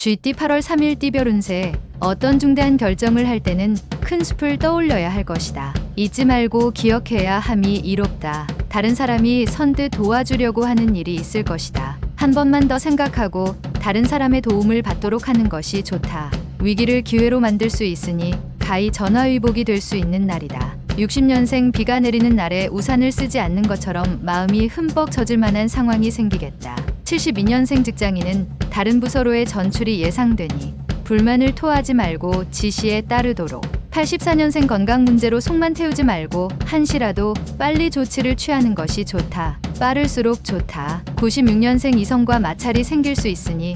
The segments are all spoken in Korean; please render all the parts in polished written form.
쥐띠 8월 3일 띠별 운세. 어떤 중대한 결정을 할 때는 큰 숲을 떠올려야 할 것이다. 잊지 말고 기억해야 함이 이롭다. 다른 사람이 선뜻 도와주려고 하는 일이 있을 것이다. 한 번만 더 생각하고 다른 사람의 도움을 받도록 하는 것이 좋다. 위기를 기회로 만들 수 있으니 가히 전화위복이 될 수 있는 날이다. 60년생 비가 내리는 날에 우산을 쓰지 않는 것처럼 마음이 흠뻑 젖을 만한 상황이 생기겠다. 72년생 직장인은 다른 부서로의 전출이 예상되니 불만을 토하지 말고 지시에 따르도록. 84년생 건강 문제로 속만 태우지 말고 한시라도 빨리 조치를 취하는 것이 좋다. 빠를수록 좋다. 96년생 이성과 마찰이 생길 수 있으니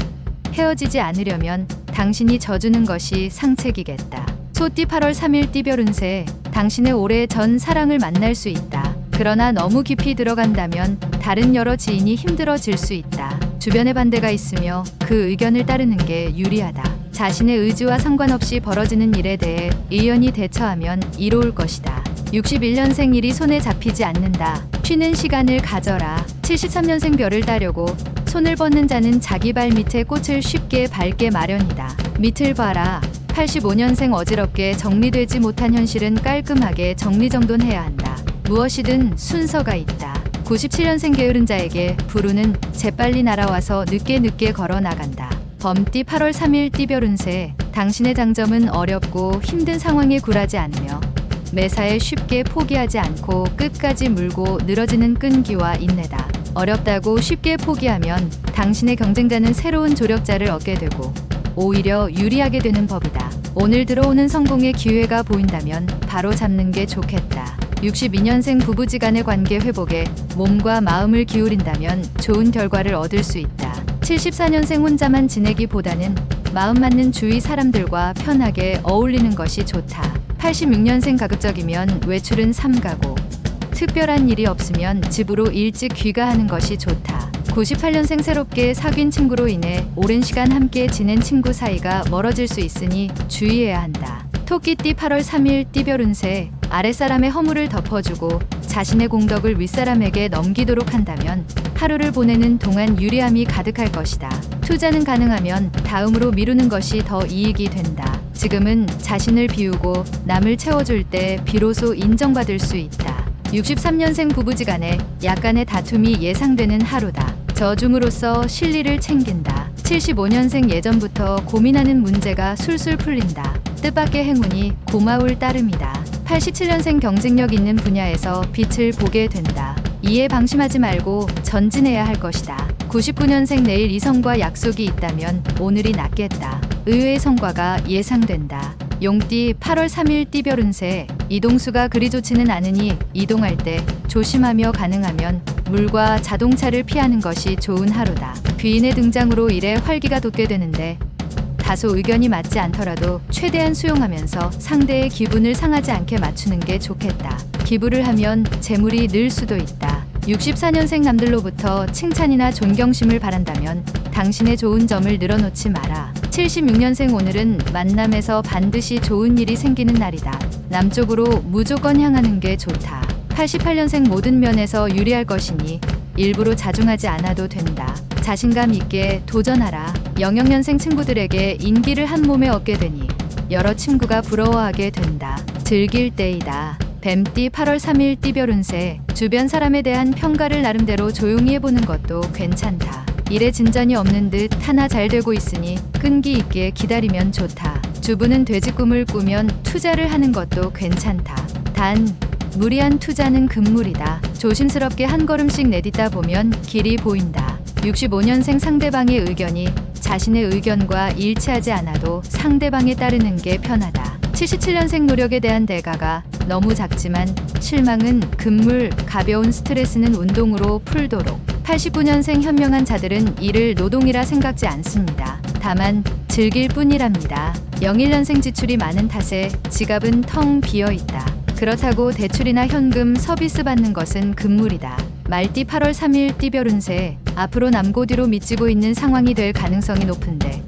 헤어지지 않으려면 당신이 져주는 것이 상책이겠다. 소띠 8월 3일 띠별 운세. 당신의 오래전 사랑을 만날 수 있다. 그러나 너무 깊이 들어간다면 다른 여러 지인이 힘들어질 수 있다. 주변에 반대가 있으며 그 의견을 따르는 게 유리하다. 자신의 의지와 상관없이 벌어지는 일에 대해 의연히 대처하면 이로울 것이다. 61년생 일이 손에 잡히지 않는다. 쉬는 시간을 가져라. 73년생 별을 따려고 손을 뻗는 자는 자기 발 밑에 꽃을 쉽게 밟게 마련이다. 밑을 봐라. 85년생 어지럽게 정리되지 못한 현실은 깔끔하게 정리정돈해야 한다. 무엇이든 순서가 있다. 97년생 게으른 자에게 불운은 재빨리 날아와서 늦게 걸어 나간다. 범띠 8월 3일 띠별 운세. 당신의 장점은 어렵고 힘든 상황에 굴하지 않으며 매사에 쉽게 포기하지 않고 끝까지 물고 늘어지는 끈기와 인내다. 어렵다고 쉽게 포기하면 당신의 경쟁자는 새로운 조력자를 얻게 되고 오히려 유리하게 되는 법이다. 오늘 들어오는 성공의 기회가 보인다면 바로 잡는 게 좋겠다. 62년생 부부지간의 관계 회복에 몸과 마음을 기울인다면 좋은 결과를 얻을 수 있다. 74년생 혼자만 지내기보다는 마음 맞는 주위 사람들과 편하게 어울리는 것이 좋다. 86년생 가급적이면 외출은 삼가고 특별한 일이 없으면 집으로 일찍 귀가하는 것이 좋다. 98년생 새롭게 사귄 친구로 인해 오랜 시간 함께 지낸 친구 사이가 멀어질 수 있으니 주의해야 한다. 토끼띠 8월 3일 띠별 운세. 아랫사람의 허물을 덮어주고 자신의 공덕을 윗사람에게 넘기도록 한다면 하루를 보내는 동안 유리함이 가득할 것이다. 투자는 가능하면 다음으로 미루는 것이 더 이익이 된다. 지금은 자신을 비우고 남을 채워줄 때 비로소 인정받을 수 있다. 63년생 부부지간에 약간의 다툼이 예상되는 하루다. 저줌으로써 실리를 챙긴다. 75년생 예전부터 고민하는 문제가 술술 풀린다. 뜻밖의 행운이 고마울 따름이다. 87년생 경쟁력 있는 분야에서 빛을 보게 된다. 이에 방심하지 말고 전진해야 할 것이다. 99년생 내일 이성과 약속이 있다면 오늘이 낫겠다. 의외의 성과가 예상된다. 용띠 8월 3일 띠별 운세. 이동수가 그리 좋지는 않으니 이동할 때 조심하며 가능하면 물과 자동차를 피하는 것이 좋은 하루다. 귀인의 등장으로 일에 활기가 돋게 되는데 다소 의견이 맞지 않더라도 최대한 수용하면서 상대의 기분을 상하지 않게 맞추는 게 좋겠다. 기부를 하면 재물이 늘 수도 있다. 64년생 남들로부터 칭찬이나 존경심을 바란다면 당신의 좋은 점을 늘어놓지 마라. 76년생 오늘은 만남에서 반드시 좋은 일이 생기는 날이다. 남쪽으로 무조건 향하는 게 좋다. 88년생 모든 면에서 유리할 것이니 일부러 자중하지 않아도 된다. 자신감 있게 도전하라. 00년생 친구들에게 인기를 한 몸에 얻게 되니 여러 친구가 부러워하게 된다. 즐길 때이다. 뱀띠 8월 3일 띠별 운세. 주변 사람에 대한 평가를 나름대로 조용히 해보는 것도 괜찮다. 일에 진전이 없는 듯 하나 잘 되고 있으니 끈기 있게 기다리면 좋다. 주부는 돼지 꿈을 꾸면 투자를 하는 것도 괜찮다. 단 무리한 투자는 금물이다. 조심스럽게 한 걸음씩 내딛다 보면 길이 보인다. 65년생 상대방의 의견이 자신의 의견과 일치하지 않아도 상대방에 따르는 게 편하다. 77년생 노력에 대한 대가가 너무 작지만 실망은 금물, 가벼운 스트레스는 운동으로 풀도록. 89년생 현명한 자들은 이를 노동이라 생각지 않습니다. 다만 즐길 뿐이랍니다. 01년생 지출이 많은 탓에 지갑은 텅 비어 있다. 그렇다고 대출이나 현금, 서비스 받는 것은 금물이다. 말띠 8월 3일 띠별 운세. 앞으로 남고 뒤로 미치고 있는 상황이 될 가능성이 높은데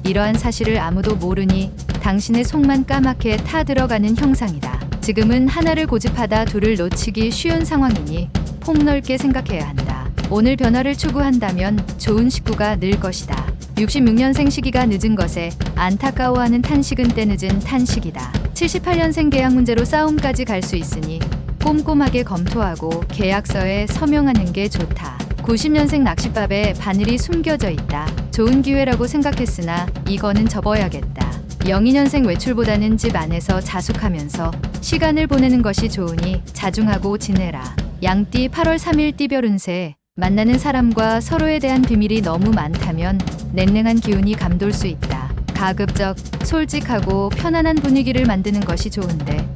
이러한 사실을 아무도 모르니 당신의 속만 까맣게 타 들어가는 형상이다. 지금은 하나를 고집하다 둘을 놓치기 쉬운 상황이니 폭넓게 생각해야 한다. 오늘 변화를 추구한다면 좋은 식구가 늘 것이다. 66년생 시기가 늦은 것에 안타까워하는 탄식은 때늦은 탄식이다. 78년생 계약 문제로 싸움까지 갈 수 있으니 꼼꼼하게 검토하고 계약서에 서명하는 게 좋다. 90년생 낚싯밥에 바늘이 숨겨져 있다. 좋은 기회라고 생각했으나 이거는 접어야겠다. 02년생 외출보다는 집 안에서 자숙하면서 시간을 보내는 것이 좋으니 자중하고 지내라. 양띠 8월 3일 띠별 운세. 만나는 사람과 서로에 대한 비밀이 너무 많다면 냉랭한 기운이 감돌 수 있다. 가급적 솔직하고 편안한 분위기를 만드는 것이 좋은데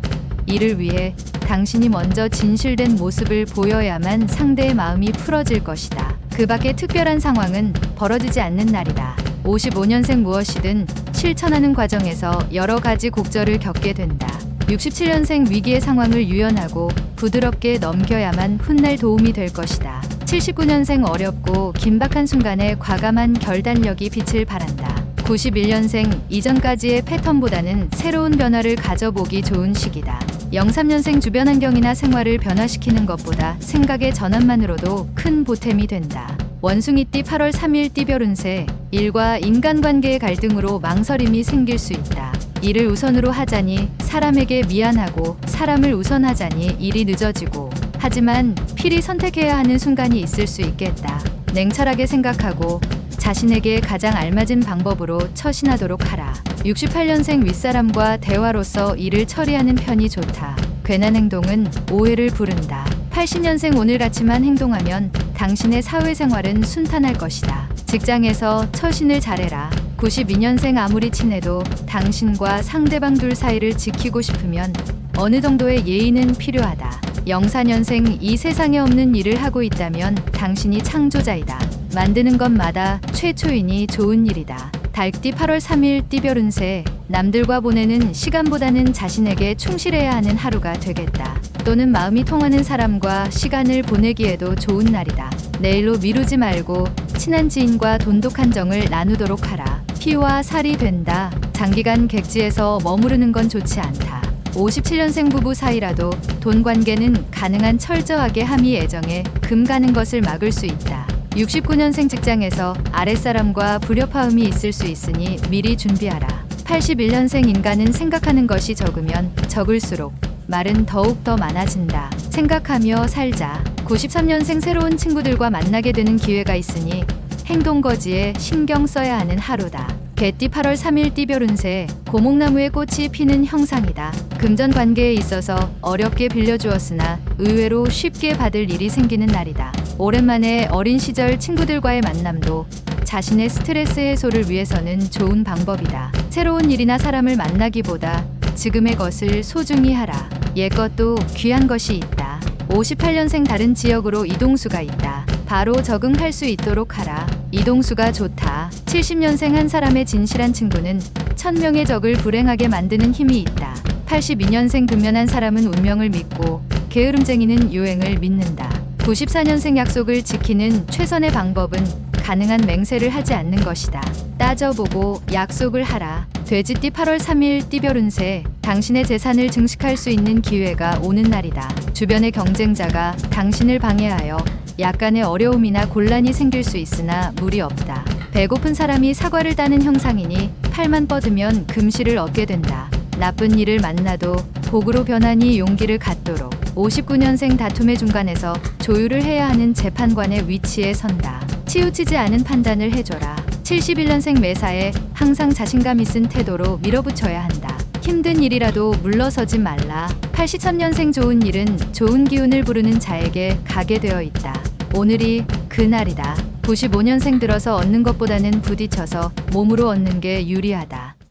이를 위해 당신이 먼저 진실된 모습을 보여야만 상대의 마음이 풀어질 것이다. 그 밖에 특별한 상황은 벌어지지 않는 날이다. 55년생 무엇이든 실천하는 과정에서 여러 가지 곡절을 겪게 된다. 67년생 위기의 상황을 유연하고 부드럽게 넘겨야만 훗날 도움이 될 것이다. 79년생 어렵고 긴박한 순간에 과감한 결단력이 빛을 발한다. 91년생 이전까지의 패턴보다는 새로운 변화를 가져보기 좋은 시기다. 03년생 주변 환경이나 생활을 변화시키는 것보다 생각의 전환만으로도 큰 보탬이 된다. 원숭이띠 8월 3일 띠별 운세. 일과 인간관계의 갈등으로 망설임이 생길 수 있다. 일을 우선으로 하자니 사람에게 미안하고 사람을 우선하자니 일이 늦어지고 하지만 필히 선택해야 하는 순간이 있을 수 있겠다. 냉철하게 생각하고 자신에게 가장 알맞은 방법으로 처신하도록 하라. 68년생 윗사람과 대화로서 일을 처리하는 편이 좋다. 괜한 행동은 오해를 부른다. 80년생 오늘같이만 행동하면 당신의 사회생활은 순탄할 것이다. 직장에서 처신을 잘해라. 92년생 아무리 친해도 당신과 상대방 둘 사이를 지키고 싶으면 어느 정도의 예의는 필요하다. 04년생 이 세상에 없는 일을 하고 있다면 당신이 창조자이다. 만드는 것마다 최초이니 좋은 일이다. 달띠 8월 3일 띠별 운세. 남들과 보내는 시간보다는 자신에게 충실해야 하는 하루가 되겠다. 또는 마음이 통하는 사람과 시간을 보내기에도 좋은 날이다. 내일로 미루지 말고 친한 지인과 돈독한 정을 나누도록 하라. 피와 살이 된다. 장기간 객지에서 머무르는 건 좋지 않다. 57년생 부부 사이라도 돈 관계는 가능한 철저하게 함의 애정에 금 가는 것을 막을 수 있다. 69년생 직장에서 아랫사람과 불협화음이 있을 수 있으니 미리 준비하라. 81년생 인간은 생각하는 것이 적으면 적을수록 말은 더욱 더 많아진다. 생각하며 살자. 93년생 새로운 친구들과 만나게 되는 기회가 있으니 행동거지에 신경 써야 하는 하루다. 개띠 8월 3일 띠별 운세. 고목나무에 꽃이 피는 형상이다. 금전 관계에 있어서 어렵게 빌려주었으나 의외로 쉽게 받을 일이 생기는 날이다. 오랜만에 어린 시절 친구들과의 만남도 자신의 스트레스 해소를 위해서는 좋은 방법이다. 새로운 일이나 사람을 만나기보다 지금의 것을 소중히 하라. 옛것도 귀한 것이 있다. 58년생 다른 지역으로 이동수가 있다. 바로 적응할 수 있도록 하라. 이동수가 좋다. 70년생 한 사람의 진실한 친구는 1000명의 적을 불행하게 만드는 힘이 있다. 82년생 근면한 사람은 운명을 믿고 게으름쟁이는 요행을 믿는다. 94년생 약속을 지키는 최선의 방법은 가능한 맹세를 하지 않는 것이다. 따져보고 약속을 하라. 돼지띠 8월 3일 띠별 운세. 당신의 재산을 증식할 수 있는 기회가 오는 날이다. 주변의 경쟁자가 당신을 방해하여 약간의 어려움이나 곤란이 생길 수 있으나 무리 없다. 배고픈 사람이 사과를 따는 형상이니 팔만 뻗으면 금실을 얻게 된다. 나쁜 일을 만나도 복으로 변하니 용기를 갖도록. 59년생 다툼의 중간에서 조율을 해야 하는 재판관의 위치에 선다. 치우치지 않은 판단을 해줘라. 71년생 매사에 항상 자신감 있은 태도로 밀어붙여야 한다. 힘든 일이라도 물러서지 말라. 83년생 좋은 일은 좋은 기운을 부르는 자에게 가게 되어 있다. 오늘이 그날이다. 95년생 들어서 얻는 것보다는 부딪혀서 몸으로 얻는 게 유리하다.